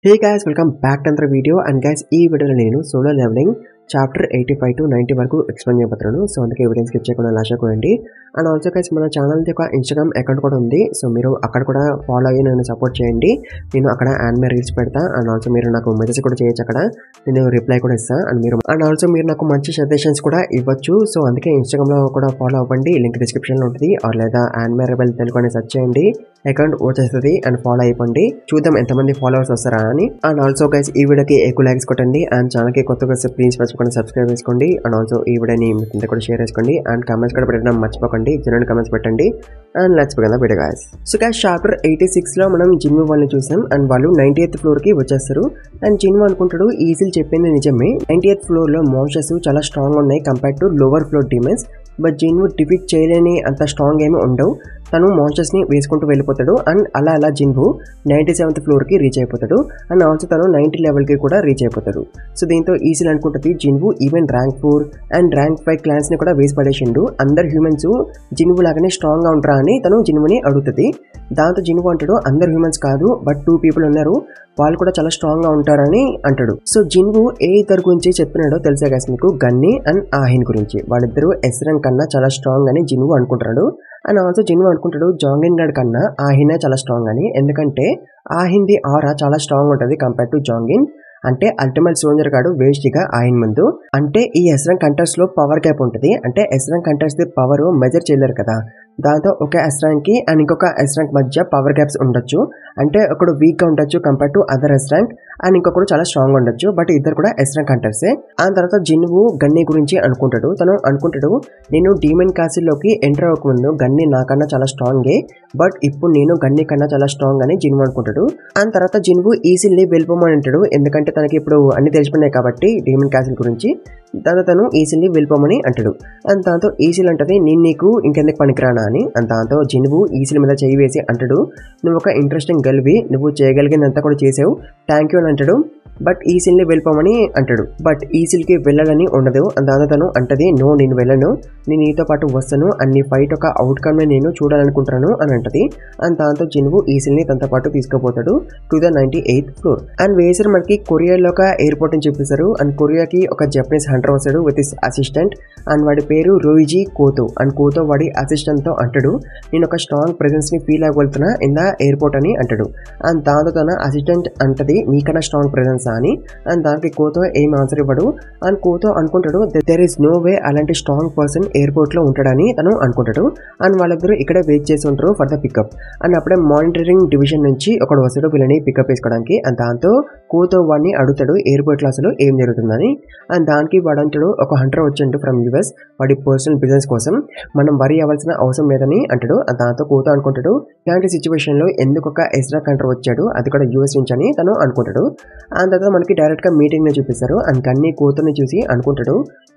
Hey guys, welcome back to another video. And guys, ఈ వీడియోలో నేను సోలో లెవెలింగ్ చాప్టర్ 85 to 90 వరకు explain చేయబోతున్నాను. సో అందుకే వీడియోని స్కిప్ చేయకుండా లాస్ట్ చూడండి. అండ్ ఆల్సో గైస్ మన ఛానల్ది ఒక ఇన్స్టాగ్రామ్ అకౌంట్ కూడా ఉంది. సో మీరు అక్కడ కూడా ఫాలో అయ్యి నన్ను సపోర్ట్ చేయండి. నేను అక్కడ యానిమే రీల్స్ పెడతా. అండ్ ఆల్సో మీరు నాకు మెసేజ్ కూడా చేయొచ్చు, అక్కడ నేను రిప్లై కూడా ఇస్తాను. అండ్ ఆల్సో మీరు నాకు మంచి సజెషన్స్ కూడా ఇవ్వచ్చు. సో అందుకే ఇన్స్టాగ్రామ్లో కూడా ఫాలో అవ్వండి. లింక్ డిస్క్రిప్షన్లో ఉంటుంది. లేదా యానిమే రెబెల్ తెలుగు అని సెర్చ్ చేయండి, అకౌంట్ వచ్చేస్తుంది. అండ్ ఫాలో అయిపోండి, చూద్దాం ఎంతమంది ఫాలోవర్స్ వస్తారా అని. అండ్ ఆల్సో గైస్ ఈ వీడియోకి ఎక్కువ లైక్స్ కొట్టండి. అండ్ ఛానల్కి కొత్తగా ప్లీజ్ మర్చిపోకుండా సబ్స్క్రైబ్ చేసుకోండి. అండ్ ఆల్సో ఈ వీడియోని మీ కూడా షేర్ చేసుకోండి. అండ్ కమెంట్స్ కూడా పెట్టడం మర్చిపోకండి, జనరల్ కమెంట్స్ పెట్టండి. And let's begin the video guys. So guys chapter 86లో మనం జిన్వు వాళ్ళని చూసాం. అండ్ వాళ్ళు 98th ఫ్లోర్కి వచ్చేస్తారు. అండ్ జిన్వు అనుకుంటాడు ఈజిల్ చెప్పింది నిజమే, 98th ఫ్లోర్లో మోన్స్టర్స్ చాలా స్ట్రాంగ్ ఉన్నాయి compare to lower floor demons. But Jinwoo defeat చేయలేని అంత స్ట్రాంగ్ ఏమి ఉండవు. తను మాన్స్టర్స్ని వేసుకుంటూ వెళ్ళిపోతాడు. అండ్ అలా జిన్వు 97th ఫ్లోర్కి రీచ్ అయిపోతాడు. అండ్ ఆల్సో తను 90 లెవెల్కి కూడా రీచ్ అయిపోతాడు. సో దీంతో ఈజీల్ అనుకుంటుంది Jinwoo even rank 4 and rank 5 క్లాన్స్ని కూడా వేసి పడేసిండు. అందరు హ్యూమన్స్ జిన్వు లాగానే స్ట్రాంగ్గా ఉంటారా అని తను జిన్వుని అడుగుతుంది. దాంతో జిన్వు అంటాడు అందరు హ్యూమన్స్ కాదు, బట్ 2 people ఉన్నారు, వాళ్ళు కూడా చాలా స్ట్రాంగ్గా ఉంటారని అంటాడు. సో జిన్వు ఏ ఇద్దరు గురించి చెప్పినాడో తెలుసా గైస్ మీకు, గన్నీ అండ్ ఆహిన్ గురించి. వాళ్ళిద్దరూ ఎస్రం కన్నా చాలా స్ట్రాంగ్ అని జిన్వు అనుకుంటాడు. అండ్ ఆల్సో జిన్వు అనుకుంటాడు జాంగిన్ గడ్ కన్నా ఆహినే చాలా స్ట్రాంగ్ అని, ఎందుకంటే ఆహిన్ది ఆరా చాలా స్ట్రాంగ్ ఉంటుంది కంపేర్ టు జాంగిన్. అంటే అల్టిమేట్ సోల్జర్ గాడు వేస్ట్గా ఆయిన్ ముందు. అంటే ఈ ఎస్రం కంటర్స్ లో పవర్ గ్యాప్ ఉంటుంది. అంటే ఎస్రం కంటర్స్ ది పవర్ మెజర్ చేయలేరు కదా, దాంతో ఒక ఎస్రాంక్ అండ్ ఇంకొక ఎస్రాంక్ మధ్య పవర్ గ్యాప్స్ ఉండొచ్చు. అంటే ఒకడు వీక్ గా ఉండొచ్చు కంపేర్ టు అదర్ ఎస్రాంక్, అండ్ ఇంకొకడు చాలా స్ట్రాంగ్ ఉండొచ్చు. బట్ ఇద్దరు కూడా ఎస్రాంక్ కంటర్సే. ఆ తర్వాత జిన్వు గన్నీ గురించి అనుకుంటాడు. తను అనుకుంటాడు నేను డీమన్ కాసిల్లోకి ఎంటర్ అవ్వకముందు గన్నీ నాకన్నా చాలా స్ట్రాంగే, బట్ ఇప్పుడు నేను గన్నీ కన్నా చాలా స్ట్రాంగ్ అని జిన్వు అనుకుంటాడు. ఆ తర్వాత జిన్వు ఈసిల్ని వెళ్ళిపోమని అంటాడు, ఎందుకంటే తనకి ఇప్పుడు అన్ని తెలిసిపోయినాయి కాబట్టి డీమన్ క్యాసిల్ గురించి. దాంతో తను ఈసిల్ని వెళ్ళిపోమని అంటాడు. అండ్ దాంతో ఈసిల్ అంటది నేను నీకు ఇంకెందుకు పనికిరానా అని. అండ్ దాంతో జిన్వు ఈసిల్ మీద చేయి వేసి అంటాడు నువ్వు ఒక ఇంట్రెస్టింగ్ గెలివి, నువ్వు చేయగలిగిందంతా కూడా చేసావు, థ్యాంక్ యూ అని అంటాడు. బట్ ఈసిల్ని వెళ్ళిపోమని అంటాడు. బట్ ఈసిల్కి వెళ్ళాలని ఉండదు. దాంతో తను అంటది నో నేను వెళ్ళను, నేను నీతో పాటు వస్తాను, అన్ని ఫైట్ ఒక అవుట్కమ్ నేను చూడాలనుకుంటున్నాను అని అంటది. అండ్ దాంతో జిన్వు ఈసిల్ని తనతో పాటు తీసుకుపోతాడు to the 98th floor. And వేసర్ మనకి కొరియాలో ఒక ఎయిర్పోర్ట్ అని చూపిస్తారు. అండ్ కొరియాకి ఒక జపనీస్ హంటర్ వస్తాడు విత్ హిస్ అసిస్టెంట్. అండ్ వాడి పేరు రోయిజీ కోతో. అండ్ కోతో వాడి అసిస్టెంట్ తో అంటాడు నేను ఒక స్ట్రాంగ్ ప్రెజెన్స్ ని ఫీల్ అవ్వగలుగుతున్నా ఇన్ ద ఎయిర్పోర్ట్ అని అంటాడు. అండ్ దాంతో తన అసిస్టెంట్ అంటది నీకన్నా స్ట్రాంగ్ ప్రెజెన్స్ అని. అండ్ దానికి కోతో ఏం ఆన్సర్ ఇవ్వడు. అండ్ కోతో అనుకుంటాడు దెర్ ఈస్ నో వే అలాంటి స్ట్రాంగ్ పర్సన్ ఎయిర్పోర్ట్ లో ఉంటాడని తను అనుకుంటాడు. అండ్ వాళ్ళిద్దరూ ఇక్కడే వెయిట్ చేసి ఉంటారు ఫర్ ద పికప్. అండ్ అప్పుడే మానిటరింగ్ డివిజన్ నుంచి ఒకడు వస్తాడు వీళ్ళని పికప్ చేసుకోవడానికి. అండ్ దాంతో కోతో వాడిని అడుగుతాడు ఎయిర్పోర్ట్ లో అసలు ఏం జరుగుతుందని. అండ్ దానికి వాడంటాడు ఒక హంటర్ వచ్చిండు ఫ్రమ్ యుఎస్ వాడి పర్సనల్ బిజినెస్ కోసం, మనం వరీ అవ్వాల్సిన అవసరం లేదని అంటాడు. దాంతో కోతో అనుకుంటాడు ఇలాంటి సిచ్యువేషన్ లో ఎందుకు ఒక ఎస్రా హంటర్ వచ్చాడు, అది కూడా యూఎస్ నుంచి అని తను అనుకుంటాడు. అండ్ తర్వాత మనకి డైరెక్ట్ గా మీటింగ్ ని చూపిస్తారు. అండ్ కన్నీ కోతోని చూసి అనుకుంటాడు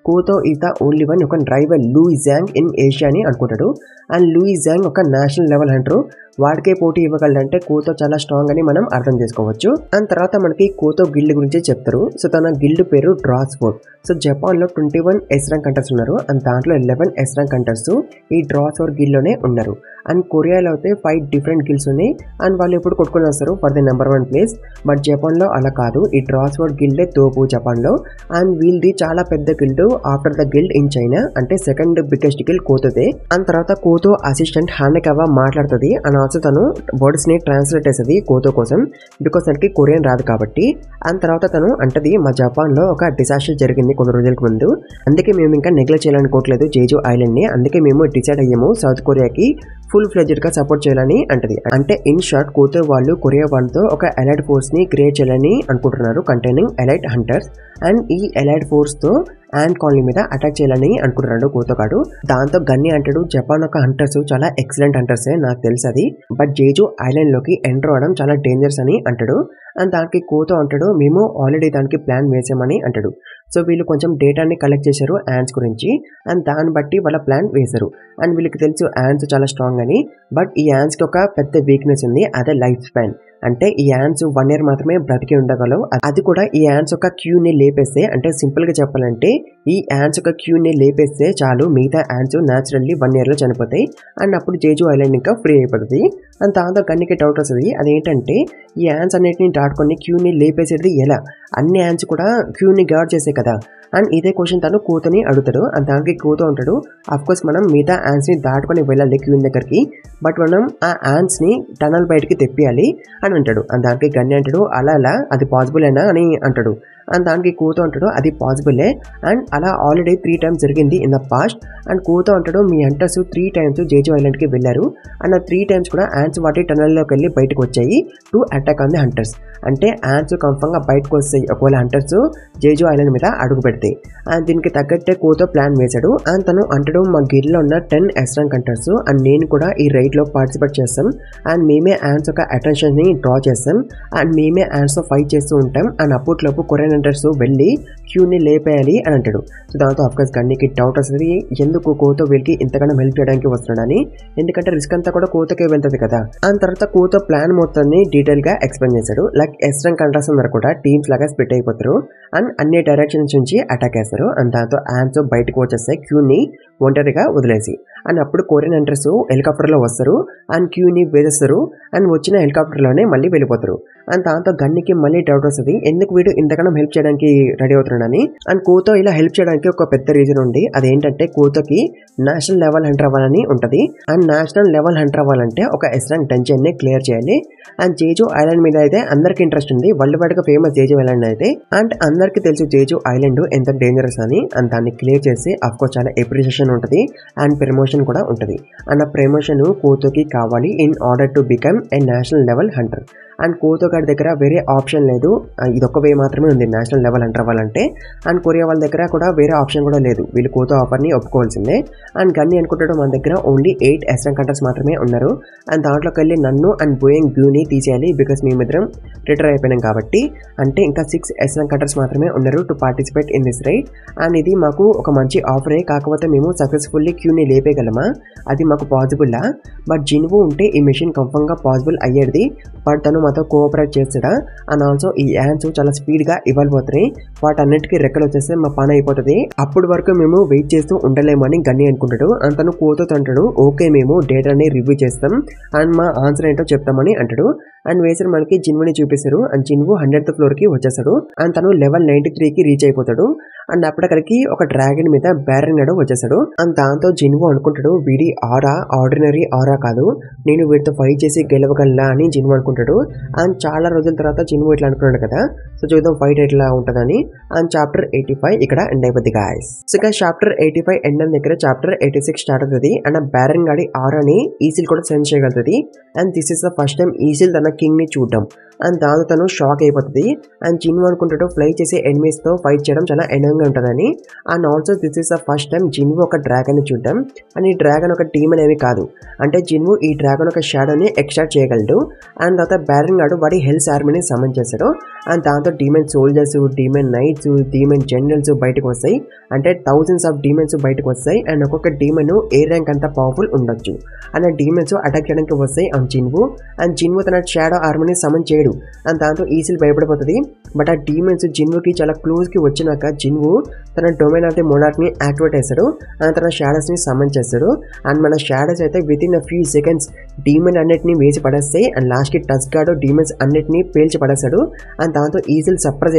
కోతో ఈజ్ ద ఓన్లీ వన్ ఒక డ్రైవర్ లూయి జాంగ్ ఇన్ ఏషియా అని అనుకుంటాడు. అండ్ లూయి జాంగ్ ఒక నేషనల్ లెవెల్ హంటర్, వాడికే పోటీ ఇవ్వగలంటే కోతో చాలా స్ట్రాంగ్ అని మనం అర్థం చేసుకోవచ్చు. అండ్ తర్వాత మనకి కోతో గిల్డ్ గురించి చెప్తారు. సో తన గిల్డ్ పేరు డ్రాస్ఫోర్డ్. సో జపాన్ లో 21 ఎస్రాంక్ కంటర్స్ ఉన్నారు. అండ్ దాంట్లో 11 ఎస్రాంక్ కంటర్స్ ఈ డ్రాస్ఫోర్డ్ గిల్డ్ లోనే ఉన్నారు. అండ్ కొరియాలో అయితే 5 డిఫరెంట్ గిల్డ్స్ ఉన్నాయి. అండ్ వాళ్ళు ఎప్పుడు కొట్టుకొని వస్తారు for the number 1 place. But Japan లో అలా కాదు, ఈ డ్రాస్ఫోర్డ్ గిల్డే తోపు జపాన్ లో. అండ్ వీళ్ళది చాలా పెద్ద guild after the guild in China, అంటే సెకండ్ బిగ్గెస్ట్ గిల్డ్ కోతోదే. అండ్ తర్వాత కోతో అసిస్టెంట్ హానెకవా మాట్లాడుతుంది. అండ్ ఆల్సో తను వర్డ్స్ ని ట్రాన్స్లేట్ చేస్తుంది కోతో కోసం, బికాస్ తనకి కొరియన్ రాదు కాబట్టి. అండ్ తర్వాత తను అంటది మా జపాన్ లో ఒక డిసాస్టర్ జరిగింది కొన్ని రోజులకు ముందు, అందుకే మేము ఇంకా నెగ్లెక్ట్ చేయాలనుకోవట్లేదు జేజు ఐలాండ్ ని, అందుకే మేము డిసైడ్ అయ్యాము సౌత్ కొరియాకి ఫుల్ ఫ్లెడ్జ్డ్ గా సపోర్ట్ చేయాలని అంటది. అంటే ఇన్ షార్ట్ కోతో వాళ్ళు కొరియా వాళ్ళతో ఒక ఎలైట్ ఫోర్స్ ని క్రియేట్ చేయాలని అనుకుంటున్నారు కంటైనింగ్ ఎలైట్ హంటర్స్. అండ్ ఈ ఎలైట్ ఫోర్స్ తో యాంట్ కాలనీ మీద అటాక్ చేయాలని అనుకుంటున్నాడు కోతోగాడు. దాంతో గన్నీ అంటాడు జపాన్ యొక్క హంటర్స్ చాలా ఎక్సలెంట్ హంటర్సే, నాకు తెలుసు అది, బట్ జేజు ఐలాండ్ లోకి ఎంటర్ అవడం చాలా డేంజరస్ అని అంటాడు. అండ్ దానికి కోతో అంటాడు మేము ఆల్రెడీ దానికి ప్లాన్ వేసామని అంటాడు. సో వీళ్ళు కొంచెం డేటాని కలెక్ట్ చేశారు యాంట్స్ గురించి. అండ్ దాన్ని బట్టి వాళ్ళ ప్లాన్ వేశారు. అండ్ వీళ్ళకి తెలుసు యాంట్స్ చాలా స్ట్రాంగ్ అని, బట్ ఈ యాంట్స్ కి ఒక పెద్ద వీక్నెస్ ఉంది, అదే లైఫ్ స్పాన్. అంటే ఈ యాండ్స్ 1 year మాత్రమే బ్రతికి ఉండగలవు. అది కూడా ఈ యాండ్స్ యొక్క క్యూని లేపేస్తే, అంటే సింపుల్ గా చెప్పాలంటే ఈ యాండ్స్ యొక్క క్యూని లేపేస్తే చాలు, మిగతా యాండ్స్ న్యాచురల్లీ 1 year లో చనిపోతాయి. అండ్ అప్పుడు జేజు ఐలాండ్ ఇంకా ఫ్రీ అయిపోతుంది. అండ్ దాంతో గన్నికి డౌట్ వస్తుంది, అదేంటంటే ఈ యాండ్స్ అన్నిటిని దాటుకొని క్యూని లేపేసేది ఎలా, అన్ని యాండ్స్ కూడా క్యూని గార్డ్ చేసే కదా. అండ్ ఇదే క్వశ్చన్ తను కూతని అడుగుతాడు. అండ్ దానికి కూత ఉంటాడు, అఫ్కోర్స్ మనం మిగతా యాండ్స్ ని దాటుకొని వెళ్ళాలి క్యూన్ దగ్గరికి, బట్ మనం ఆ యాండ్స్ ని టనల్ బయటికి తెప్పియాలి అని అంటాడు. అండ్ దానికి గన్ని అంటాడు, అలా అది పాసిబుల్ అయినా అని అంటాడు. అండ్ దానికి కూత అంటాడు, అది పాసిబులే, అండ్ అలా ఆల్రెడీ 3 times జరిగింది ఇన్ ద పాస్ట్. అండ్ కూత అంటాడు, మీ హంటర్స్ 3 times జేజు ఐలాండ్కి వెళ్ళారు, అండ్ ఆ 3 times కూడా యాండ్స్ వాటి టనల్లోకి వెళ్ళి బయటకు వచ్చాయి to attack on the hunters. అంటే యాండ్స్ కన్ఫర్మ్గా బయటకు వస్తాయి ఒకవేళ హంటర్స్ జేజు ఐలాండ్ మీద అడుగు పెడితే. అండ్ దీనికి తగ్గట్టే కూత ప్లాన్ వేశాడు. అండ్ తను అంటాడు, మా గిరిలో ఉన్న 10 S-rank హంటర్స్ అండ్ నేను కూడా ఈ రైడ్లో పార్టిసిపేట్ చేస్తాం, అండ్ మేమే యాండ్స్ యొక్క అటెన్షన్ని డ్రా చేస్తాం, అండ్ మేమే యాండ్స్తో ఫైట్ చేస్తూ ఉంటాం. అండ్ అప్పట్లోపు కొరియన్ హంటర్స్ వెళ్ళి క్యూని లేపేయాలి అని అంటాడు. సో దాంతో అఫ్కోర్స్ గన్నికి డౌట్ వస్తుంది, ఎందుకు కోత వీళ్ళకి ఇంతగానో హెల్ప్ చేయడానికి వస్తున్నాడని, ఎందుకంటే రిస్క్ అంతా కూడా కోతకే వెళ్తుంది కదా. అండ్ తర్వాత కోత ప్లాన్ మొత్తాన్ని డీటెయిల్ గా ఎక్స్ప్లెయిన్ చేశాడు. లైక్ S-rank హంటర్స్ అందరూ కూడా టీమ్స్ లాగా స్ప్లిట్ అయిపోతారు అండ్ అన్ని డైరెక్షన్స్ నుంచి అటాక్ చేస్తారు. అండ్ దాంతో యాండ్స్ బయటకు వచ్చేస్తాయి క్యూని ఒంటరిగా వదిలేసి. అండ్ అప్పుడు కొరియన్ హంటర్స్ హెలికాప్టర్లో వస్తారు అండ్ క్యూని వేసేస్తారు అండ్ వచ్చిన హెలికాప్టర్లోనే మళ్ళీ వెళ్ళిపోతారు. అండ్ దాంతో గన్నికి మళ్ళీ డౌట్ వస్తుంది, ఎందుకు వీడు ఇంతకన్నా హెల్ప్ చేయడానికి రెడీ అవుతున్నాడని. అండ్ కోతో ఇలా హెల్ప్ చేయడానికి ఒక పెద్ద రీజన్ ఉంది, అదేంటంటే కోతోకి నేషనల్ లెవెల్ హంటర్ అవ్వాలని ఉంటుంది. అండ్ నేషనల్ లెవెల్ హంటర్ అవ్వాలంటే ఒక S-rank dungeon ని క్లియర్ చేయాలి. అండ్ జేజు ఐలాండ్ మీద అయితే అందరికి ఇంట్రెస్ట్ ఉంది, వరల్డ్ వైడ్ గా ఫేమస్ జేజు ఐలాండ్ అయితే. అండ్ అందరికి తెలుసు జేజు ఐలాండ్ ఎంత డేంజరస్ అని. అండ్ దాన్ని క్లియర్ చేసి అఫ్కోర్స్ చాలా ఎప్రిసియేషన్ ఉంటుంది అండ్ ప్రమోషన్ కూడా ఉంటుంది. అండ్ ఆ ప్రమోషన్ కోతోకి కావాలి in order to become a national level hunter. And Goto గారి దగ్గర వేరే ఆప్షన్ లేదు, ఇదొక వే మాత్రమే ఉంది నేషనల్ లెవెల్ హంటర్ అవ్వాలంటే. అండ్ కొరియా వాళ్ళ దగ్గర కూడా వేరే ఆప్షన్ కూడా లేదు, వీళ్ళు కోతో ఆఫర్ని ఒప్పుకోవాల్సిందే. అండ్ గన్ని అనుకుంటాడు, మన దగ్గర ఓన్లీ 8 S-rank హంటర్స్ మాత్రమే ఉన్నారు, అండ్ దాంట్లోకి వెళ్ళి నన్ను అండ్ బోయింగ్ బ్యూని తీసేయాలి, బికాస్ మేమిద్దరం రిటైర్ అయిపోయినాం కాబట్టి. అంటే ఇంకా 6 S-rank హంటర్స్ మాత్రమే ఉన్నారు to participate in this raid. And ఇది మాకు ఒక మంచి ఆఫరే, కాకపోతే మేము సక్సెస్ఫుల్లీ క్యూని లేపేయగలమా, అది మాకు పాసిబుల్లా. బట్ జిన్వు ఉంటే ఈ మిషన్ కన్ఫర్మ్గా పాసిబుల్ అయ్యేది, బట్ తను మాతో కోఆపరేట్ చేస్తాడా. అండ్ ఆల్సో ఈ యాండ్స్ చాలా స్పీడ్గా ఇవాల్వ్ అవుతాయి, వాటన్నిటికీ రెక్కలు వచ్చేస్తే మా పని అయిపోతుంది, అప్పటి వరకు మేము వెయిట్ చేస్తూ ఉండలేమని గన్ని అనుకుంటాడు. అండ్ తను కోతో అంటాడు, ఓకే మేము డేటాని రివ్యూ చేస్తాం అండ్ మా ఆన్సర్ ఏంటో చెప్తామని అంటాడు. అండ్ వేసర్ మనకి జిన్వుని చూపిస్తారు అండ్ జిన్వు 100th ఫ్లోర్కి వచ్చేస్తాడు. అండ్ తను లెవెల్ 93కి రీచ్ అయిపోతాడు. అండ్ అప్పటికరికి ఒక డ్రాగన్ మీద బ్యారన్ గడు వచ్చేస్తాడు. అండ్ దాంతో జిన్వు అనుకుంటాడు, వీడి ఆరా ఆర్డినరీ ఆరా కాదు, నేను వీటితో ఫైట్ చేసి గెలవగలనా అని జిన్వు అనుకుంటాడు. అండ్ చాలా రోజుల తర్వాత జిన్వు ఇట్లా అనుకున్నాడు కదా, సో చూద్దాం ఫైట్ ఎట్లా ఉంటుందని. అండ్ చాప్టర్ 85 ఇక్కడ ఎండ్ అయిపోద్ది గాయస్. సో ఇంకా చాప్టర్ 85 ఎండ్ అయిన దగ్గర చాప్టర్ 86 స్టార్ట్ అవుతుంది. అండ్ ఆ బ్యారన్ గాడి ఆరాని ఈసిల్ కూడా సెన్స్ చేయగలుగుతుంది. And this is the first time Esil తన కింగ్ ని చూడడం. అండ్ దాంతో తను షాక్ అయిపోతుంది. అండ్ జిన్వు అనుకుంటాడు, ఫ్లై చేసే ఎనిమీస్ తో ఫైట్ చేయడం చాలా ఎనంగా ఉంటుందని. And also this is the first time Jinwoo ఒక డ్రాగన్ ని చూడడం. అండ్ ఈ డ్రాగన్ ఒక డీమన్ ఏమి కాదు, అంటే జిన్వు ఈ డ్రాగన్ ఒక షాడోని ఎక్స్ట్రాక్ట్ చేయగలడు. అండ్ తర్వాత బ్యారన్ గాడు వాడి హెల్స్ ఆర్మీని సమన్ చేస్తాడు. అండ్ దాంతో demon soldiers, demon knights, demon generals బయటకు వస్తాయి, అంటే థౌజండ్స్ ఆఫ్ డీమన్స్ బయటకు వస్తాయి. అండ్ ఒక్కొక్క డీమన్ ఏ ర్యాంక్ అంతా పవర్ఫుల్ ఉండొచ్చు. అండ్ ఆ డీమన్స్ అటాక్ చేయడానికి వస్తాయి అండ్ జిన్వు తన షాడో ఆర్మీని సమన్ చేయడు. అండ్ దాంతో ఈసిల్ భయపడిపోతుంది. బట్ ఆ డీమన్స్ జిన్వుకి చాలా క్లోజ్ కి వచ్చినాక జిన్వు తన డొమైన్ ఆఫ్ ది మోనార్క్ ని యాక్టివేట్ చేస్తాడు అండ్ తన షాడోస్ ని సమన్ చేస్తాడు. అండ్ మన షాడోస్ అయితే with in a few seconds demon అన్నిటిని వేసి పడేస్తాయి. అండ్ లాస్ట్ కి టచ్ గాడు డీమన్స్ అన్నిటిని పేల్చి పడేస్తాడు. అండ్ దాంతో ఈసిల్ సర్ప్రైజ్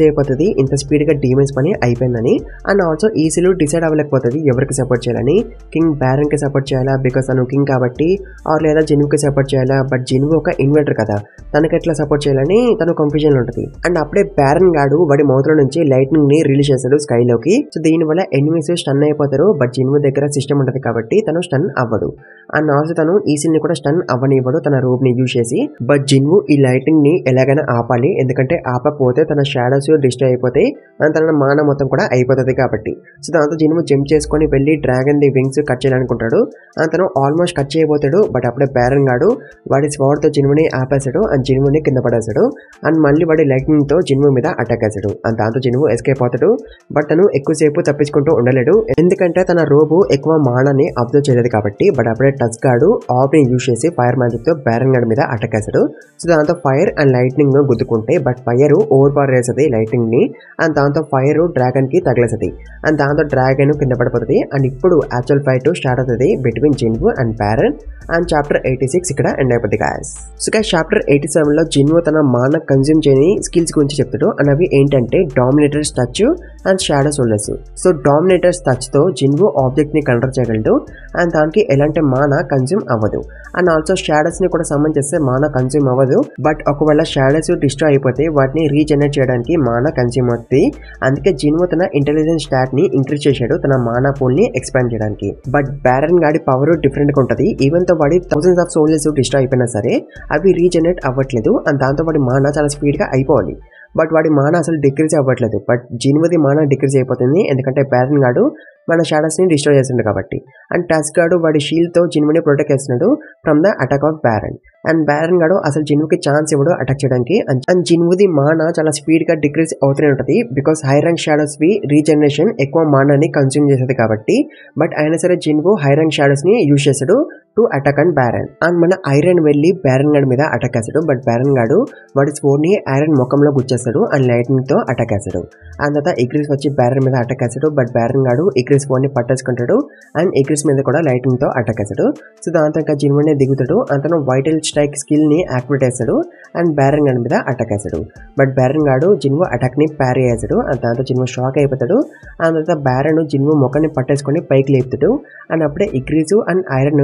అయిపోతుంది, ఇంత స్పీడ్ గా డీమన్స్ పని అయిపోయిందని. అండ్ ఆల్సో ఈసిల్ డిసైడ్ అవ్వలేకపోతుంది ఎవరికి సపోర్ట్ చేయాలని. కింగ్ బ్యారన్ కి సపోర్ట్ చేయాలా, బికాస్ తను కింగ్ కాబట్టి, ఆర్ లేదా జిన్వుకి సపోర్ట్ చేయాలా. బట్ జిన్వు ఒక ఇన్వర్టర్ కదా, తనకి ఎట్లా సపోర్ట్ చేయాలని తను కన్ఫ్యూజన్ లో ఉంటుంది. అండ్ అప్పుడే బ్యారన్ గాడు వాడి మౌత్ లో నుంచి లైట్నింగ్ ని రిలీజ్ చేస్తాడు స్కైలోకి. సో దీని వల్ల ఎనిమీస్ స్టన్ అయిపోతారు. బట్ జిన్వు దగ్గర సిస్టమ్ ఉంటుంది కాబట్టి తను స్టన్ అవ్వడు. అండ్ ఆల్సో తను ఈసిల్ ని కూడా స్టన్ అవ్వనివ్వడు తన రూప్ ని యూజ్ చేసి. బట్ జిన్వు ఈ లైటింగ్ ని ఎలాగైనా ఆపాలి, ఎందుకంటే ఆపకపోతే తన షాడోస్ డిస్ట్రాయ్ అయిపోతాయి అండ్ తన మాన మొత్తం కూడా అయిపోతుంది కాబట్టి. సో దాంతో జిన్వు జంప్ చేసుకొని వెళ్ళి డ్రాగన్ ది వింగ్స్ కట్ చేయాలనుకుంటాడు. అండ్ తను ఆల్మోస్ట్ కట్ చేయబోతాడు. బట్ అప్పుడే బ్యారన్ గాడు వాడి స్వాడ్ తో జిన్వుని ఆపేశాడు అండ్ జిన్వుని కింద పడేశాడు. అండ్ మళ్ళీ వాడి లైట్నింగ్ తో జిన్వు మీద అటాక్ చేశాడు. అండ్ దాంతో జిన్వు ఎస్కేప్ అవుతాడు. బట్ తను ఎక్కువసేపు తప్పించుకుంటూ ఉండలేడు, ఎందుకంటే తన రోబు ఎక్కువ మానని అబ్జర్వ్ చేయలేదు కాబట్టి. బట్ అప్పుడే టచ్ గాడు ఆఫ్ ని యూజ్ చేసి ఫైర్ మ్యాజిక్ తో బ్యారన్ గార్డ్ మీద అటాక్ చేశాడు. సో దాంతో ఫైర్ అండ్ లైట్నింగ్ గుద్దుకుంటే బట్ ఫైర్ ఓవర్ పవర్ చేస్తుంది లైట్నింగ్ ని. అండ్ దాంతో ఫైర్ డ్రాగన్ కి తగిలేస్తుంది. అండ్ దాంతో డ్రాగన్ కింద పడిపోతుంది. అండ్ ఇప్పుడు యాక్చువల్ ఫైట్ స్టార్ట్ అవుతుంది between Jinwoo and barren. And chapter 86 ఇక్కడ ఎండ్ అయిపోతుంది గాయస్. సో గాయస్ చాప్టర్ 87 లో జిన్వు తన మాన కన్జ్యూమ్ చేయని స్కిల్స్ గురించి చెప్తాడు. అండ్ అవి ఏంటంటే dominators touch and shadow soldiers. So dominators touch తో జిన్వు ఆబ్జెక్ట్ ని కంట్రోల్ చేయగలడు. అండ్ దానికి ఎలాంటి మాన కన్జ్యూమ్ అవ్వదు. అండ్ ఆల్సో షాడోస్ ని కూడా సమ్మన్ చేస్తే మాన కన్జ్యూమ్ అవ్వదు. బట్ ఒకవేళ షాడోస్ డిస్ట్రాయ్ అయిపోతే వాటిని రీజనరేట్ చేయడానికి మాన కన్జ్యూమ్ అవుతుంది. అందుకే జిన్వు తన ఇంటెలిజెన్స్ స్టాట్ ని ఇంక్రీజ్ చేశాడు తన మానా పూల్ ని ఎక్స్పాండ్ చేయడానికి. బట్ బ్యారన్ గాడి పవర్ డిఫరెంట్ గా ఉంటది. ఈవెన్ తో వాడి థౌసండ్స్ ఆఫ్ సోల్జర్స్ డిస్ట్రాయ్ అయిపోయినా సరే అవి రీజనరేట్ అవ్వట్లేదు. అండ్ దాంతో వాడి మానా చాలా స్పీడ్ గా అయిపోవాలి. బట్ వాడి మాన అసలు డిక్రీజ్ అవ్వట్లేదు. బట్ జిన్వుది మాన డిక్రీజ్ అయిపోతుంది, ఎందుకంటే బ్యారన్ గాడు మన షాడోస్ ని డిస్ట్రాయ్ చేస్తుండే కాబట్టి. అండ్ టచ్ గాడు వాడి షీల్డ్ తో జిన్వుని ప్రొటెక్ట్ చేస్తున్నాడు from the attack of Baron. And Baron గాడు అసలు జిన్వుకి ఛాన్స్ ఇవ్వడు అటాక్ చేయడానికి. అండ్ జిన్వుది మాన చాలా స్పీడ్ గా డిక్రీజ్ అవుతూనే ఉంటుంది, బికాస్ హై ర్యాంక్ షాడోస్ వి రీజనరేషన్ ఎక్కువ మానాన్ని కన్స్యూమ్ చేసేది కాబట్టి. బట్ అయినా సరే జిన్వు హై ర్యాంక్ షాడోస్ ని యూజ్ చేస్తాడు to attack and barren. And మన ఐరన్ వెళ్ళి బ్యారన్ గాడి మీద అటాక్ చేస్తాడు. బట్ బ్యారన్ గాడు వాడి స్పోర్ట్ ని ఐరన్ ముఖంలో గుచ్చేస్తాడు అండ్ లైట్నింగ్ తో అటాక్ చేస్తాడు. అండ్ తర్వాత ఇగ్రిస్ వచ్చి బ్యారన్ మీద అటాక్ చేస్తాడు. బట్ బ్యారన్ గాడు ఇగ్రిస్ ఫోన్ ని పట్టేసుకుంటాడు అండ్ ఇగ్రిస్ మీద కూడా లైటింగ్ తో అటాక్ చేస్తాడు. సో దాంతో ఇంకా జిన్వునే దిగుతాడు. అతను వైటల్ స్ట్రైక్ స్కిల్ ని యాక్టివేట్ చేస్తాడు అండ్ బ్యారన్ గాడి మీద అటాక్ చేస్తాడు. బట్ బ్యారన్ గాడు జిన్వు అటాక్ ని ప్యారీ చేస్తాడు. అండ్ దాంతో జిన్వు షాక్ అయిపోతాడు. అండ్ తర్వాత బ్యారన్ జిన్వు ముఖాన్ని పట్టేసుకొని పైకి లేపుతాడు. అండ్ అప్పుడే ఇగ్రిస్ అండ్ ఐరన్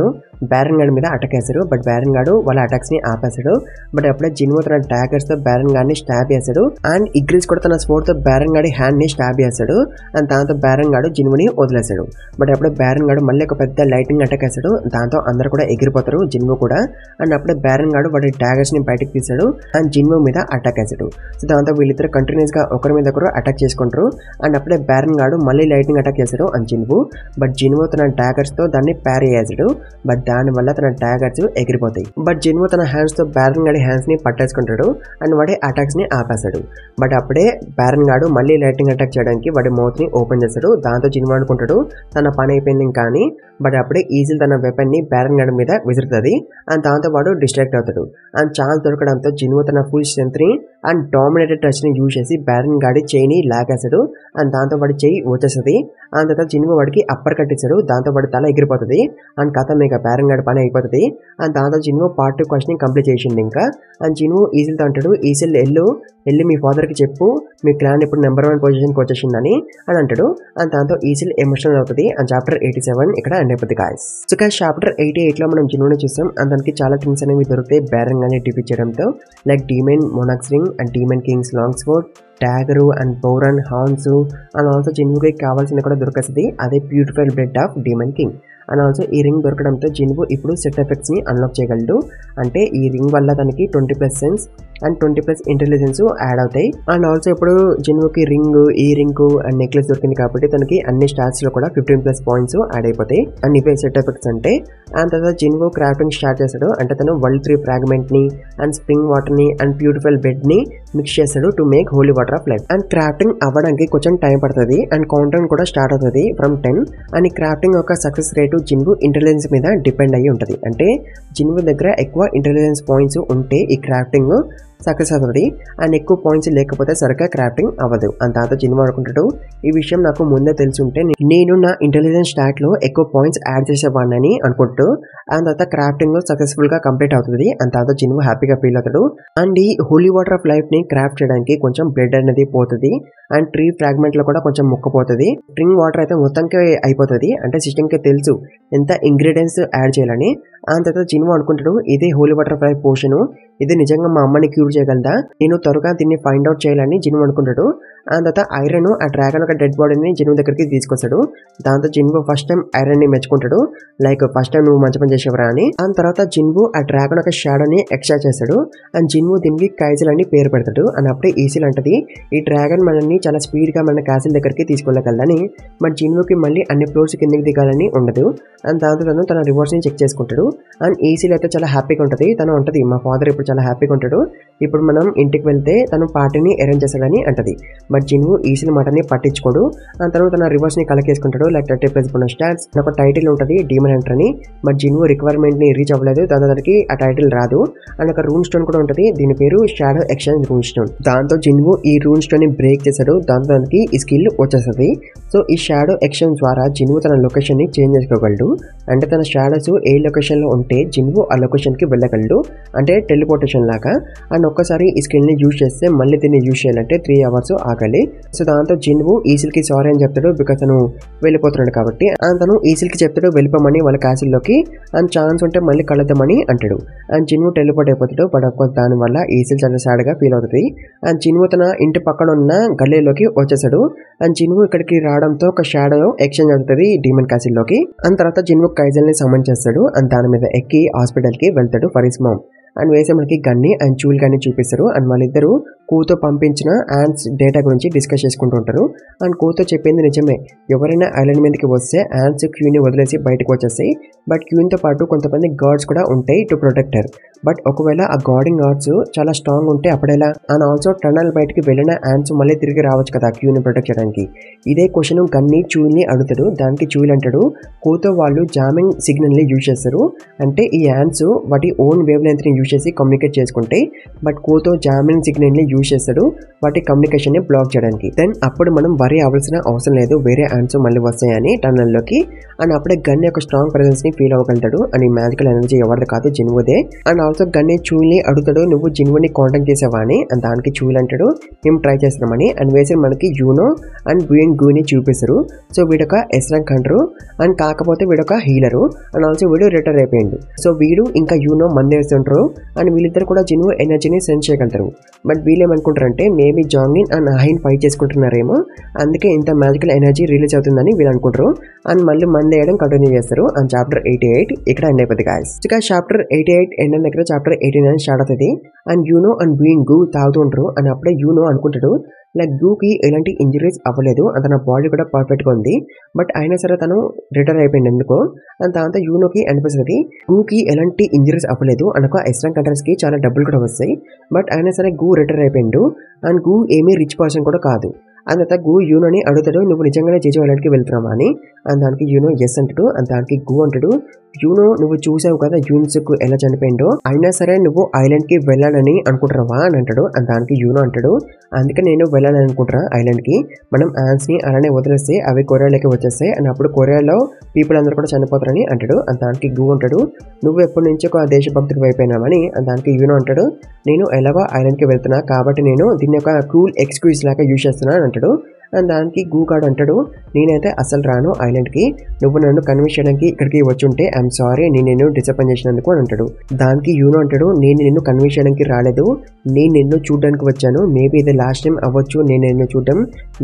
బ్యారన్ గాడి మీద అటాక్ చేస్తాడు. బట్ బ్యారన్ గాడు వాళ్ళ అటాక్స్ ని ఆపేస్తాడు. బట్ అప్పుడే జిన్వు తన డాగర్స్ తో బ్యారన్ గాడిని స్టాబ్ చేస్తాడు. అండ్ ఇగ్రిస్ కూడా తన స్పోర్ట్ తో బ్యారన్ గాడి హ్యాండ్ ని స్టాబ్ చేస్తాడు. అండ్ దాంతో బ్యారన్ గాడు జిన్వుని వదిలేస్తాడు. బట్ అప్పుడే బ్యారన్ గాడు మళ్ళీ ఒక పెద్ద లైటింగ్ అటాక్ చేస్తాడు. దాంతో అందరూ కూడా ఎగిరిపోతారు, జిన్వు కూడా. అండ్ అప్పుడే బ్యారన్ గాడు వాడి డాగర్స్ ని బయటకు తీస్తాడు అండ్ జిన్వు మీద అటాక్ చేస్తాడు. సో దాంతో వీళ్ళిద్దరు కంటిన్యూస్ గా ఒకరి మీద ఒకరు అటాక్ చేసుకుంటారు. అండ్ అప్పుడే బ్యారన్ గాడు మళ్ళీ లైటింగ్ అటాక్ చేస్తాడు అండ్ జిన్వు. బట్ జిన్వు తన డాగర్స్ తో దాన్ని ప్యారీ చేస్తాడు. బట్ దాని వల్ల తన డాగర్స్ ఎగిరిపోతాయి. బట్ జిన్వు తన హ్యాండ్స్ తో బ్యారన్ గాడి హ్యాండ్స్ ని పట్టేసుకుంటాడు అండ్ వాడి అటాక్స్ ని ఆపేస్తాడు. బట్ అప్పుడే బ్యారన్ గాడు మళ్ళీ లైటింగ్ అటాక్ చేయడానికి వాడి మౌత్ ని ఓపెన్ చేస్తాడు. దాంతో జిన్వు అనుకుంటాడు తన పని అయిపోయింది కానీ. బట్ అప్పుడే ఈజిల్ తన వెపన్ ని బ్యారన్ గాడి మీద విసురుతుంది. అండ్ దాంతో వాడు డిస్ట్రాక్ట్ అవుతాడు. అండ్ ఛాన్స్ దొరకడంతో జిన్వు తన ఫుల్ స్ట్రెంత్ ని అండ్ డామినేటెడ్ టచ్ ని యూజ్ చేసి బ్యారన్ గాడి చేయిని లాగేస్తాడు. అండ్ దాంతో వాడి చేయి వచ్చేస్తుంది. అండ్ తర్వాత జిన్వు వాడికి అప్పర్ కట్టిస్తాడు. దాంతో వాడి తల ఎగిరిపోతుంది. అండ్ కథ మీకు బ్యారన్ గాడి పని అయిపోతుంది. అండ్ దాంతో జిన్వు పార్ట్ 2 క్వశ్చన్ కంప్లీట్ చేసింది ఇంకా. అండ్ జిన్వు ఈజిల్తో అంటాడు, ఈజిల్ వెళ్ళి మీ ఫాదర్ కి చెప్పు మీ క్లాన్ ఇప్పుడు నెంబర్ 1 పొజిషన్కి వచ్చేసిందని అని అంటాడు. అండ్ దాంతో ఈజిల్ ఎమోషనల్ అవుతుంది. అండ్ చాప్టర్ 87 ఇక్కడ ఎండ్ అయిపోతుంది గాయస్. సో గాయస్ చాప్టర్ 88 లో మనం జిన్వుని చూస్తాం. అండ్ దానికి చాలా థింగ్స్ అనేవి దొరుకుతాయి బ్యారన్ గాని డిఫీట్ చేయడంతో. Like demon monarch's ring and demon king's long sword, dagger and Baran horns. And also జిన్వుకి కావాల్సింది కూడా దొరకస్తుంది, అదే beautiful blood of demon king. And also ఈ రింగ్ దొరకడంతో జిన్వు ఇప్పుడు సెట్ ఎఫెక్ట్స్ ని అన్లాక్ చేయగలడు. అంటే ఈ రింగ్ వల్ల తనకి 20+ సెన్స్ అండ్ 20+ ఇంటెలిజెన్స్ యాడ్ అవుతాయి. అండ్ ఆల్సో ఇప్పుడు జిన్వుకి రింగ్, ఈ రింగ్ అండ్ నెక్లెస్ దొరికింది కాబట్టి తనకి అన్ని స్టాట్స్ లో కూడా 15+ పాయింట్స్ యాడ్ అయిపోతాయి. అండ్ ఇవే సెట్ ఎఫెక్ట్స్ అంటే. అండ్ తర్వాత జిన్వు క్రాఫ్టింగ్ స్టార్ట్ చేస్తాడు. అంటే తను వరల్డ్ 3 ఫ్రాగ్మెంట్ ని అండ్ స్ప్రింగ్ వాటర్ ని అండ్ బ్యూటిఫుల్ బెడ్ ని మిక్స్ చేస్తాడు to make Holi water of life. And crafting అవ్వడానికి కొంచెం టైం పడుతుంది. అండ్ కౌంటర్ కూడా స్టార్ట్ అవుతుంది ఫ్రమ్ 10. అండ్ ఈ క్రాఫ్టింగ్ యొక్క సక్సెస్ రేటు జిన్వు ఇంటెలిజెన్స్ మీద డిపెండ్ అయ్యి ఉంటుంది. అంటే జిన్వు దగ్గర ఎక్కువ ఇంటెలిజెన్స్ పాయింట్స్ ఉంటే ఈ క్రాఫ్టింగ్ సక్సెస్ అవుతుంది. అండ్ ఎక్కువ పాయింట్స్ లేకపోతే సరిగ్గా క్రాఫ్టింగ్ అవ్వదు. అండ్ దాంతో జిన్వు అనుకుంటాడు, ఈ విషయం నాకు ముందే తెలుసుంటే నేను నా ఇంటెలిజెన్స్ స్టాట్ లో ఎక్కువ పాయింట్స్ యాడ్ చేసేవాడిని అనుకుంటూ. అండ్ తర్వాత క్రాఫ్టింగ్ సక్సెస్ఫుల్ గా కంప్లీట్ అవుతుంది. అండ్ దాంతో జిన్వు హ్యాపీగా ఫీల్ అవుతాడు. అండ్ ఈ హోలీ వాటర్ ఆఫ్ లైఫ్ ని క్రాఫ్ట్ చేయడానికి కొంచెం బ్లడ్ అనేది పోతుంది. అండ్ 3 ఫ్రాగ్మెంట్ లో కూడా కొంచెం ముక్కపోతుంది. స్ప్రింగ్ వాటర్ అయితే మొత్తానికి అయిపోతుంది. అంటే సిస్టమ్ కి తెలుసు ఎంత ఇంగ్రీడియంట్స్ యాడ్ చేయాలని. అండ్ తర్వాత జిన్వు అనుకుంటాడు, ఇదే holy water of life potion, ఇది నిజంగా మా అమ్మని క్యూర్ చేయగలదా, నేను త్వరగా దీన్ని ఫైండ్ అవుట్ చేయాలని జిన్వు అనుకుంటాడు. అండ్ తర్వాత ఐరన్ ఆ డ్రాగన్ ఒక డెడ్ బాడీని జిన్వు దగ్గరికి తీసుకొస్తాడు. దాంతో జిన్వు ఫస్ట్ టైం ఐరన్ ని మెచ్చుకుంటాడు, లైక్ ఫస్ట్ టైం నువ్వు మంచి పని చేసేవరా అని. అండ్ తర్వాత జిన్వు ఆ డ్రాగన్ ఒక షాడోని ఎక్స్ట్రాక్ట్ చేస్తాడు. అండ్ జిన్వు దీనికి కైజిల్ అని పేరు పెడతాడు. అండ్ అప్పుడే ఈసిల్ అంటది, ఈ డ్రాగన్ మనల్ని చాలా స్పీడ్ గా మన క్యాసిల్ దగ్గరికి తీసుకెళ్ళగలదని. బట్ జిన్వుకి మళ్ళీ అన్ని ఫ్లోర్స్ కిందకి దిగాలని ఉండదు. అండ్ దాంతో తను తన రివర్స్ ని చెక్ చేసుకుంటాడు. అండ్ ఈసిల్ అయితే చాలా హ్యాపీగా ఉంటుంది. తను ఉంటుంది, మా ఫాదర్ ఇప్పుడు చాలా హ్యాపీగా ఉంటాడు, ఇప్పుడు మనం ఇంటికి వెళ్తే తను పార్టీని అరేంజ్ చేస్తాడని అంటది. బట్ జిన్వు ఈసిల్ మాటని పట్టించుకోడు. తను తన రివర్స్ ని కలకేసుకుంటాడు. లైక్ 30+ స్టార్స్ ఒక టైటిల్ ఉంటుంది డీమన్ హంటర్ అని. బట్ జిన్వు రిక్వైర్మెంట్ ని రీచ్ అవ్వలేదు. దానికి ఆ టైటిల్ రాదు. అండ్ ఒక రూన్ స్టోన్ కూడా ఉంటుంది. దీని పేరు షాడో ఎక్స్చేంజ్ రూన్ స్టోన్. దాంతో జిన్వు ఈ రూన్ స్టోన్ ని బ్రేక్ చేశాడు. దాంతో తనకి ఈ స్కిల్ వచ్చేస్తుంది. సో ఈ షాడో ఎక్స్చేంజ్ ద్వారా జిన్వు తన లొకేషన్ ని చేంజ్ చేసుకోగలడు. అంటే తన షాడోస్ ఏ లొకేషన్ లో ఉంటే జిన్వు ఆ లొకేషన్ కి వెళ్ళగలడు. అంటే టెలిపోర్టేషన్ లాగా. అండ్ ఒక్కసారి ఈ స్కిల్ ని యూజ్ చేస్తే మళ్ళీ దీన్ని యూజ్ చేయాలంటే 3 hours ఆగాలి. సో దాంతో జిన్వు ఈసిల్ కి సారీ అని చెప్తాడు. బికాస్ తను వెళ్ళిపోతున్నాడు కాబట్టి. అండ్ తను ఈసిల్ కి చెప్తాడు వెళ్ళిపోమని వాళ్ళ క్యాసిల్ లోకి. అండ్ ఛాన్స్ ఉంటే మళ్ళీ కలుద్దామని అంటాడు. అండ్ జిన్వు టెలిపోర్ట్ అయిపోతాడు. బట్ అఫ్కోర్స్ దాని వల్ల ఈసిల్ చాలా సాడ్ గా ఫీల్ అవుతుంది. అండ్ జిన్వు తన ఇంటి పక్కన ఉన్న గల్లీలోకి వచ్చేసాడు. అండ్ జిన్వు ఇక్కడికి రావడంతో ఒక షాడో ఎక్స్చేంజ్ అవుతుంది డీమన్ క్యాసిల్ లోకి. అండ్ తర్వాత జిన్వు కైజల్ ని సమన్ చేస్తాడు. అండ్ దాని మీద ఎక్కి హాస్పిటల్ కి వెళ్తాడు ఫర్ హిస్ మామ్. అండ్ వేసే మనకి గన్ని అండ్ చూల్ గన్ని చూపిస్తారు. అండ్ వాళ్ళిద్దరూ కూతో పంపించిన యాంట్స్ డేటా గురించి డిస్కస్ చేసుకుంటూ ఉంటారు. అండ్ కూతో చెప్పింది నిజమే. ఎవరైనా ఐలాండ్ మీదకి వస్తే యాంట్స్ క్యూని వదిలేసి బయటకు వచ్చేస్తాయి. బట్ క్యూన్తో పాటు కొంతమంది గార్డ్స్ కూడా ఉంటాయి టు ప్రొటెక్టర్. బట్ ఒకవేళ ఆ గార్డింగ్ గార్డ్స్ చాలా స్ట్రాంగ్ ఉంటే అప్పుడెలా? అండ్ ఆల్సో టనల్ బయటకి వెళ్ళిన యాంట్స్ మళ్ళీ తిరిగి రావచ్చు కదా క్యూని ప్రొటెక్ట్ చేయడానికి. ఇదే క్వశ్చన్ గన్ని చూల్ని అడుగుతాడు. దానికి చూల్ అంటాడు కూతో వాళ్ళు జామింగ్ సిగ్నల్ ని యూజ్ చేస్తారు. అంటే ఈ యాంట్స్ వాటి ఓన్ వేవ్ లెంత్ ని యూజ్ చేసి కమ్యూనికేట్ చేసుకుంటాయి. బట్ కూతో జామింగ్ సిగ్నల్ ని యూజ్ చేస్తాడు వాటి కమ్యూనికేషన్ ని బ్లాక్ చేయడానికి. దెన్ అప్పుడు మనం వరి అవ్వాల్సిన అవసరం లేదు, వేరే యాంట్స్ మళ్ళీ వస్తాయని టనల్ లోకి. అండ్ అప్పుడే గన్ యొక్క స్ట్రాంగ్ ప్రెసెన్స్ ని ఫీల్ అవ్వగలుగుతాడు. అండ్ ఈ మ్యాజికల్ ఎనర్జీ ఎవరిది కాదు జిన్వుదే. అండ్ ఆల్సో గన్ని చూల్ని అడుగుతాడు నువ్వు జిన్వుని కాంటాక్ట్ చేసావా అని. అండ్ దానికి చూల్ అంటాడు మేము ట్రై చేస్తున్నామని. అండ్ వేసి మనకి యూనో అండ్ బూయింగ్ గూని చూపిస్తారు. సో వీడొక ఎస్ ర్యాంక్ హంటరు. అండ్ కాకపోతే వీడొక హీలరు. అండ్ ఆల్సో వీడు రిటైర్ అయిపోయిండు. సో వీడు ఇంకా యూనో మందేస్తుంటారు. అండ్ వీళ్ళిద్దరు కూడా జిన్వు ఎనర్జీని సెన్స్ చేయగలుగుతారు. బట్ వీళ్ళేమనుకుంటారంటే మేబీ జాంగిన్ అండ్ అహైన్ ఫైట్ చేసుకుంటున్నారేమో, అందుకే ఇంత మ్యాజికల్ ఎనర్జీ రిలీజ్ అవుతుందని వీళ్ళు అనుకుంటారు. అండ్ మళ్ళీ మంది వేయడం కంటిన్యూ చేస్తారు. అండ్ చాప్టర్ 88 ఇక్కడ ఎండ్ అయిపోతుంది గాయస్. ఇక చాప్టర్ 88 ఎండ్ అయిన దగ్గర చాప్టర్ 89 స్టార్ట్ అవుతుంది. అండ్ యూనో అండ్ బూయింగ్ గూ తాగుతూ ఉంటారు. అండ్ అప్పుడే యూనో అనుకుంటాడు లైక్ గూకి ఎలాంటి ఇంజరీస్ అవ్వలేదు. అండ్ తన బాడీ కూడా పర్ఫెక్ట్గా ఉంది. బట్ అయినా సరే తను రిటైర్ అయిపోయింది ఎందుకో. అండ్ దాంతో యూనోకి అనిపిస్తుంది గూకి ఎలాంటి ఇంజరీస్ అవ్వలేదు. అనక ఎస్ట్రాంగ్ కంట్రీస్ కి చాలా డబ్బులు కూడా వస్తాయి. బట్ అయినా సరే గూ రిటైర్ అయిపోయిండు. అండ్ గూ ఏమీ రిచ్ పర్సన్ కూడా కాదు. అండ్ తర్వాత గూ యూనోని అడుగుతాడు నువ్వు నిజంగానే జేజో ఐలాండ్కి వెళ్తున్నావా అని. అండ్ దానికి యూనో ఎస్ అంటాడు. అండ్ దానికి గూ అంటాడు యూనో నువ్వు చూసావు కదా యూన్సుకు ఎలా చనిపోయిందో, అయినా సరే నువ్వు ఐలాండ్ కి వెళ్ళాలని అనుకుంటున్నావా అని అంటాడు. అండ్ దానికి యూనో అంటాడు అందుకే నేను వెళ్ళాలని అనుకుంటున్నా ఐలాండ్ కి. మనం యాంట్స్ ని అలానే వదిలేస్తే అవి కొరియాలోకి వచ్చేస్తాయి. అండ్ అప్పుడు కొరియాలో పీపుల్ అందరూ కూడా చనిపోతారని అంటాడు. అండ్ దానికి గూ అంటాడు నువ్వు ఎప్పటి నుంచి ఒక దేశభక్తుడికి అయిపోయినావని. అండ్ దానికి యూనో అంటాడు నేను ఎలాగో ఐలాండ్ కి వెళ్తున్నా కాబట్టి నేను దీన్ని ఒక కూల్ ఎక్స్క్యూజ్ లాగా యూజ్ చేస్తున్నా అని అంటాడు. అండ్ దానికి గూగాడు అంటాడు నేనైతే అసలు రాను ఐలాండ్కి, నువ్వు నన్ను కన్విన్స్ చేయడానికి ఇక్కడికి వచ్చి ఉంటే ఐఎమ్ సారీ నేను డిసప్పాయింట్ చేసినందుకు అని అంటాడు. దానికి యూనో అంటాడు నేను నిన్ను కన్విన్స్ చేయడానికి రాలేదు, నేను నిన్ను చూడడానికి వచ్చాను. మేబీ ఇది లాస్ట్ టైం అవ్వచ్చు నేను నిన్ను చూడడం,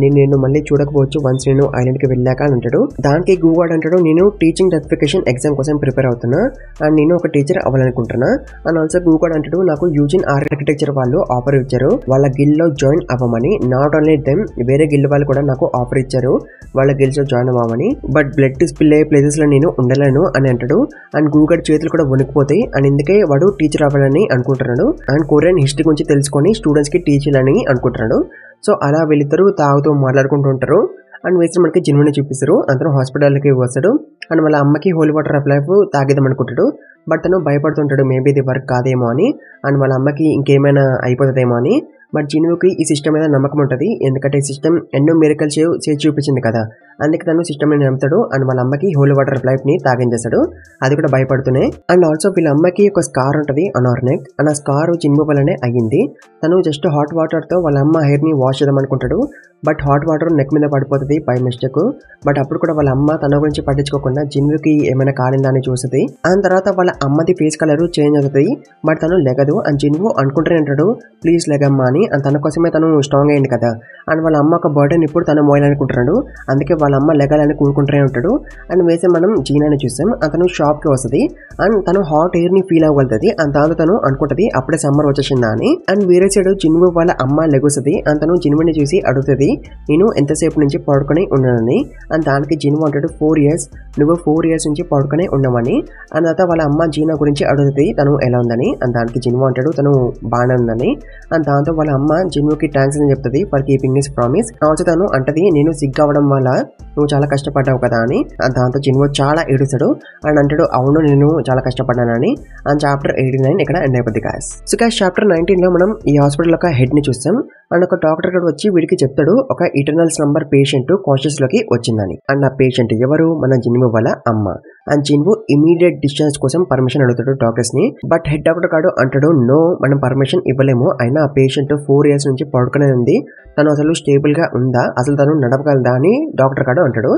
నేను నిన్ను మళ్ళీ చూడకపోవచ్చు వన్స్ నేను ఐలాండ్కి వెళ్ళాక అని అంటాడు. దానికి గూగాడు అంటాడు నేను టీచింగ్ సర్టిఫికేషన్ ఎగ్జామ్ కోసం ప్రిపేర్ అవుతున్నా అండ్ నేను ఒక టీచర్ అవ్వాలనుకుంటున్నా. అండ్ ఆల్సో గూగాడు అంటాడు నాకు యూజిన్ ఆర్కిటెక్చర్ వాళ్ళు ఆఫర్ ఇచ్చారు వాళ్ళ గిల్డ్ లో జాయిన్ అవ్వమని. నాట్ ఓన్లీ దెమ్ వేరే గిల్డ్ కూడా నాకు ఆఫర్ ఇచ్చారు వాళ్ళ గిల్డ్స్ లో జాయిన్ అవ్వమని. బట్ బ్లడ్ స్పిల్ అయ్యే ప్లేసెస్ లో నేను ఉండలేను అని అంటాడు. అండ్ గూగడ్ చేతులు కూడా వణికిపోతాయి. అండ్ ఇందుకే వాడు టీచర్ అవ్వాలని అనుకుంటున్నాడు. అండ్ కొరియన్ హిస్టరీ గురించి తెలుసుకొని స్టూడెంట్స్ కి టీచ్ చేయాలని అనుకుంటున్నాడు. సో అలా వీళ్ళిద్దరూ తాగుతూ మాట్లాడుకుంటూ ఉంటారు. అండ్ వేసి మనకి జిన్వుని చూపిస్తారు. అందరూ హాస్పిటల్కి వస్తాడు. అండ్ వాళ్ళ అమ్మకి హోలీ వాటర్ ఆఫ్ లైఫ్ తాగిద్దాం అనుకుంటాడు. బట్ తను భయపడుతుంటాడు మేబీ ఇది వర్క్ కాదేమో అని. అండ్ వాళ్ళ అమ్మకి ఇంకేమైనా అయిపోతుందేమో అని. బట్ జిన్వుకి ఈ సిస్టమ్ మీద నమ్మకం ఉంటుంది. ఎందుకంటే ఈ సిస్టమ్ ఎన్నో మిరకల్స్ చేసి చూపించింది కదా, అందుకే తను సిస్టమ్ ని నమ్ముతాడు. అండ్ వాళ్ళ అమ్మకి హోలీ వాటర్ ఆఫ్ లైఫ్ ని తాగించేస్తాడు. అది కూడా భయపడుతూనే. అండ్ ఆల్సో వీళ్ళ అమ్మకి ఒక స్కార్ ఉంటుంది ఆన్ నెక్. అండ్ ఆ స్కార్ జిన్వు వల్లనే అయ్యింది. తను జస్ట్ హాట్ వాటర్ తో వాళ్ళ అమ్మ హెయిర్ ని వాష్ చేద్దాం అనుకుంటాడు. బట్ హాట్ వాటర్ నెక్ మీద పడిపోతుంది బై మిస్టేక్. బట్ అప్పుడు కూడా వాళ్ళ అమ్మ తన గురించి పట్టించుకోకుండా జిన్వుకి ఏమైనా కాలిందా అని చూస్తుంది. అండ్ తర్వాత వాళ్ళ అమ్మది ఫేస్ కలర్ చేంజ్ అవుతుంది. బట్ తను లెగదు. అండ్ జిన్వు అనుకుంటూనే అంటాడు ప్లీజ్ లెగమ్మా అని. అని అండ్ తన కోసమే తను స్ట్రాంగ్ అయ్యింది కదా అండ్ వాళ్ళ అమ్మ ఒక బర్త్డేని ఇప్పుడు తను మోయాలనుకుంటున్నాడు. అందుకే వాళ్ళ అమ్మ లెగాలని కూరుకుంటూనే ఉంటాడు. అండ్ వేసే మనం జీనాని చూసాం. అతను షాప్కి వస్తుంది అండ్ తను హాట్ ఎయిర్ని ఫీల్ అవ్వగలుగుతుంది. అండ్ దాంతో తను అనుకుంటుంది అప్పుడే సమ్మర్ వచ్చేసిందా అని. అండ్ వేరే సైడ్ జిన్వు వాళ్ళ అమ్మ లెగుస్తుంది అండ్ తను జిన్వుని చూసి అడుగుతుంది నేను ఎంతసేపు నుంచి పడుకొని ఉన్నానని. అండ్ దానికి జిన్వు అంటాడు 4 years, నువ్వు 4 years నుంచి పడుకొని ఉన్నామని. అండ్ తర్వాత వాళ్ళ అమ్మ జీనా గురించి అడుగుతుంది తను ఎలా ఉందని. అండ్ దానికి జిన్వు అంటాడు తను బాగానే ఉందని. అండ్ దాంతో వాళ్ళ అమ్మ జిన్వుకి థ్యాంక్స్ అని చెప్తుంది for keeping his promise. Also తను అంటది నేను సిగ్గు అవ్వడం వల్ల నువ్వు చాలా కష్టపడ్డావు కదా అని. అండ్ దాంతో జిన్వు చాలా ఏడుస్తాడు అండ్ అంటాడు అవును నేను చాలా కష్టపడ్డానని. అండ్ చాప్టర్ 89 ఇక్కడ ఎండ్ అయిపోద్ది గాయ్స్. సో గాయ్స్ చాప్టర్ 19 లో మనం ఈ హాస్పిటల్ ఒక హెడ్ ని చూస్తాం అండ్ ఒక డాక్టర్ కూడా వచ్చి వీడికి చెప్తాడు ఒక ఇటర్నల్స్ నంబర్ పేషెంట్ కాన్షియస్ లోకి వచ్చిందని. అండ్ ఆ పేషెంట్ ఎవరు? మన జిన్వు వాళ్ళ అమ్మ. అండ్ జిన్వు ఇమీడియట్ డిశ్చార్జ్ కోసం పర్మిషన్ అడుగుతాడు డాక్టర్స్ ని. బట్ హెడ్ డాక్టర్ కాడు అంటాడు నో మనం పర్మిషన్ ఇవ్వలేము. అయినా ఆ పేషెంట్ 4 years నుంచి పడుకునే ఉంది, తను అసలు స్టేబుల్ గా ఉందా, అసలు తను నడపగలదా అని డాక్టర్ కాడు అంటాడు.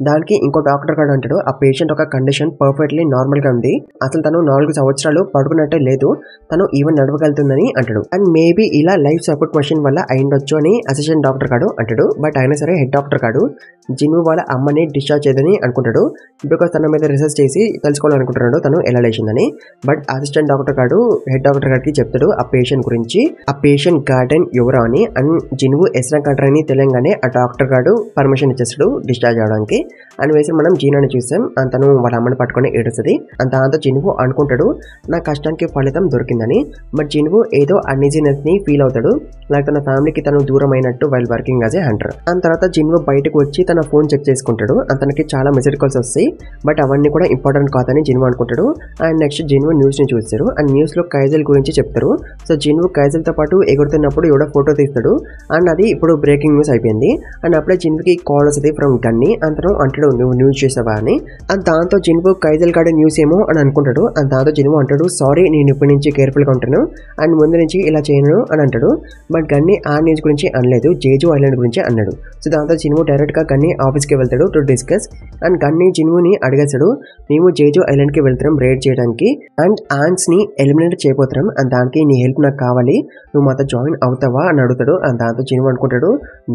దానికి ఇంకో డాక్టర్ కాడు అంటాడు ఆ పేషెంట్ ఒక కండిషన్ పర్ఫెక్ట్లీ నార్మల్ గా ఉంది, అసలు తను 4 సంవత్సరాలు పడుకున్నట్టే లేదు, తను ఈవెన్ నడవగలుగుతుందని అంటాడు. అండ్ మేబీ ఇలా లైఫ్ సపోర్ట్ మెషిన్ వల్ల అయిండొచ్చు అని అసిస్టెంట్ డాక్టర్ కాడు అంటాడు. బట్ అయినా సరే హెడ్ డాక్టర్ కాడు జిన్వు వాళ్ళ అమ్మని డిశ్చార్జ్ చేయదని అనుకుంటాడు. బికాస్ తన మీద రీసెర్చ్ చేసి తెలుసుకోవాలనుకుంటున్నాడు తను ఎలా లేచిందని. బట్ అసిస్టెంట్ డాక్టర్ కాడు హెడ్ డాక్టర్ గారికి చెప్తాడు ఆ పేషెంట్ గురించి, ఆ పేషెంట్ గార్డెన్ ఎవరా అని. అండ్ జిన్వు ఎస్రా కంట్రీ అని తెలియగానే ఆ డాక్టర్ గాడు పర్మిషన్ ఇచ్చేస్తాడు డిశ్చార్జ్ అవడానికి. అని వేసి మనం జీనాని చూసాం అండ్ తను వాళ్ళ అమ్మని పట్టుకొని ఏడుస్తుంది. అండ్ దాంతో జిన్వు అనుకుంటాడు నా కష్టానికి ఫలితం దొరికిందని. బట్ జిన్వు ఏదో అన్ఈజీనెస్ ని ఫీల్ అవుతాడు, లైక్ తన ఫ్యామిలీకి తను దూరం అయినట్టు while working as a Hunter. And తర్వాత జిన్వు బయటకు వచ్చి తన ఫోన్ చెక్ చేసుకుంటాడు. అతనికి చాలా మెసేజ్ కాల్స్ వస్తాయి బట్ అవన్నీ కూడా ఇంపార్టెంట్ కాదని జిన్వు అనుకుంటాడు. అండ్ నెక్స్ట్ జిన్వు న్యూస్ ని చూస్తారు అండ్ న్యూస్ లో కైజల్ గురించి చెప్తారు. సో జిన్వు కైజల్ తో పాటు ఎగురుతున్నప్పుడు ఎవడో ఫోటో తీస్తాడు అండ్ అది ఇప్పుడు బ్రేకింగ్ న్యూస్ అయిపోయింది. అండ్ అప్పుడే జిన్వుకి కాల్ వస్తుంది ఫ్రమ్ గన్ని. అంతను అంటాడు నువ్వు న్యూస్ చేసావా అని. అండ్ దాంతో జిన్వు కైజల్ కాడే న్యూస్ ఏమో అని అనుకుంటాడు. అండ్ దాంతో జిన్వు అంటాడు సారీ నేను ఇప్పటి నుంచి కేర్ఫుల్ గా ఉంటాను అండ్ ముందు నుంచి ఇలా చేయను అని అంటాడు. బట్ గన్ని ఆ న్యూస్ గురించి అనలేదు, జేజు ఐలాండ్ గురించి అన్నాడు. సో దాంతో జిన్వు డైరెక్ట్ గా గన్ని ఆఫీస్కి వెళ్తాడు టు డిస్కస్. అండ్ గన్ని జిన్వుని అడిగేస్తాడు మేము జేజు ఐలాండ్ కి వెళ్తున్నాం రేడ్ చేయడానికి అండ్ ఆన్స్ ని ఎలిమినేట్ చేయబోతున్నాం అండ్ దానికి నీ హెల్ప్ నాకు కావాలి, నువ్వు మాతో జాయిన్ అవుతావా అని అడుగుతాడు. అండ్ దాంతో జిన్వు అనుకుంటాడు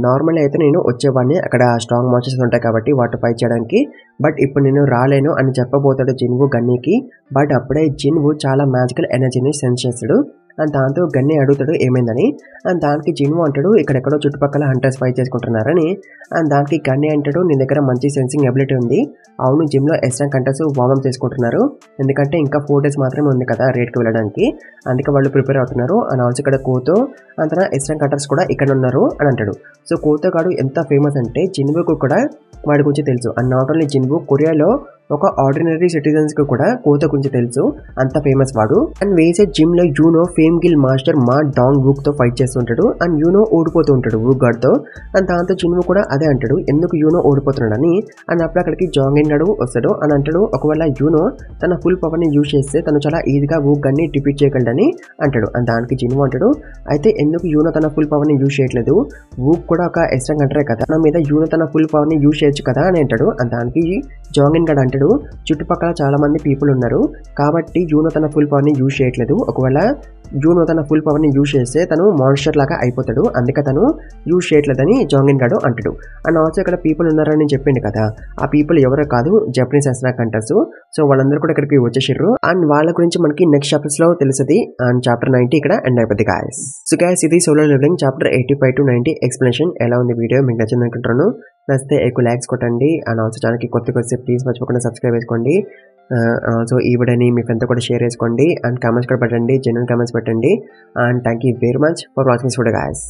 నార్మల్ అయితే నేను వచ్చేవాడిని, అక్కడ స్ట్రాంగ్ మాన్స్టర్స్ ఉంటాయి కాబట్టి వాటర్ ఫైట్ చేయడానికి, బట్ ఇప్పుడు నేను రాలేను అని చెప్పబోతాడు జిన్వు గన్నీకి. బట్ అప్పుడే జిన్వు చాలా మ్యాజికల్ ఎనర్జీని సెన్స్ చేస్తాడు. అండ్ దాంతో గన్ని అడుగుతాడు ఏమైందని. అండ్ దానికి జిన్వు అంటాడు ఇక్కడెక్కడో చుట్టుపక్కల హంటర్స్ ఫైట్ చేసుకుంటున్నారని. అండ్ దానికి గన్ని అంటాడు నీ దగ్గర మంచి సెన్సింగ్ ఎబిలిటీ ఉంది, అవును జిమ్ లో ఎస్రాంక్ హంటర్స్ వార్మప్ చేసుకుంటున్నారు ఎందుకంటే ఇంకా 4 days మాత్రమే ఉంది కదా రేట్కి వెళ్ళడానికి, అందుకే వాళ్ళు ప్రిపేర్ అవుతున్నారు. అండ్ ఆల్సో ఇక్కడ కోతో అంతన ఎస్రాంక్ హంటర్స్ కూడా ఇక్కడ ఉన్నారు అని అంటాడు. సో కోతో గాడు ఎంత ఫేమస్ అంటే జిన్వుకు కూడా వాడి గురించి తెలుసు. అండ్ నాట్ ఓన్లీ జిన్వు, కొరియాలో ఒక ఆర్డినరీ సిటిజన్స్ కి కూడా కోతో గురించి తెలుసు, అంత ఫేమస్ వాడు. అండ్ వేసే జిమ్ లో యూనో ఫేమ్ గిల్ మాస్టర్ మా డాంగ్ వూక్ తో ఫైట్ చేస్తుంటాడు అండ్ యూనో ఓడిపోతూ ఉంటాడు వూక్ గాడ్ తో. అండ్ దాంతో జిన్వు కూడా అదే అంటాడు ఎందుకు యూనో ఓడిపోతున్నాడని. అండ్ అప్పుడు అక్కడికి జాంగిన్ గడు వస్తాడు అని అంటాడు ఒకవేళ యూనో తన ఫుల్ పవర్ ని యూజ్ చేస్తే తను చాలా ఈజీగా వూక్ గన్ని డిఫీట్ చేయగలడని అంటాడు. అండ్ దానికి జిన్వు అంటాడు అయితే ఎందుకు యూనో తన ఫుల్ పవర్ ని యూజ్ చేయట్లేదు, వూక్ కూడా ఒక ఎస్ట్రాంగ్ అంటారే కదా, తన మీద యూనో తన ఫుల్ పవర్ ని యూజ్ చేయొచ్చు కదా అని అంటాడు. అండ్ దానికి జాంగిన్ గడ్ అంటాడు చుట్టుపక్కల చాలా మంది పీపుల్ ఉన్నారు కాబట్టి యూనో తన ఫుల్ పవర్ ని యూజ్ చేయట్లేదు, ఒకవేళ యూనో తన ఫుల్ పవర్ ని యూజ్ చేస్తే తను మాన్స్టర్ లాగా అయిపోతాడు, అందుకే తను యూజ్ చేయట్లేదని జాంగిన్ గాడు అంటాడు. అండ్ ఆల్సో ఇక్కడ పీపుల్ ఉన్నారని చెప్పిండు కదా, ఆ పీపుల్ ఎవరో కాదు జపనీస్ ఎస్రాంక్ హంటర్స్. సో వాళ్ళందరూ కూడా ఇక్కడికి వచ్చేసారు అండ్ వాళ్ళ గురించి మనకి నెక్స్ట్ చాప్టర్స్ లో తెలుస్తుంది. అండ్ చాప్టర్ 90 ఇక్కడ ఎండ్ అయిపోద్ది గాయస్. సో గాయస్ ఇది solo leveling chapter 85 to 90 explanation. ఎలా ఉంది వీడియో మీకు నచ్చింది అనుకుంటున్నాను. నచ్చితే ఎక్కువ లైక్స్ కొట్టండి అండ్ ఆల్సో ఛానల్కి కొత్త ప్లీజ్ మర్చిపోకుండా సబ్స్క్రైబ్ చేసుకోండి. ఆల్సో ఈ వీడియోని మీ ఫ్రెండ్తో కూడా షేర్ చేసుకోండి అండ్ కామెంట్స్ కూడా పెట్టండి, జెన్యూన్ కామెంట్స్ పెట్టండి. And thank you very much for watching this video guys.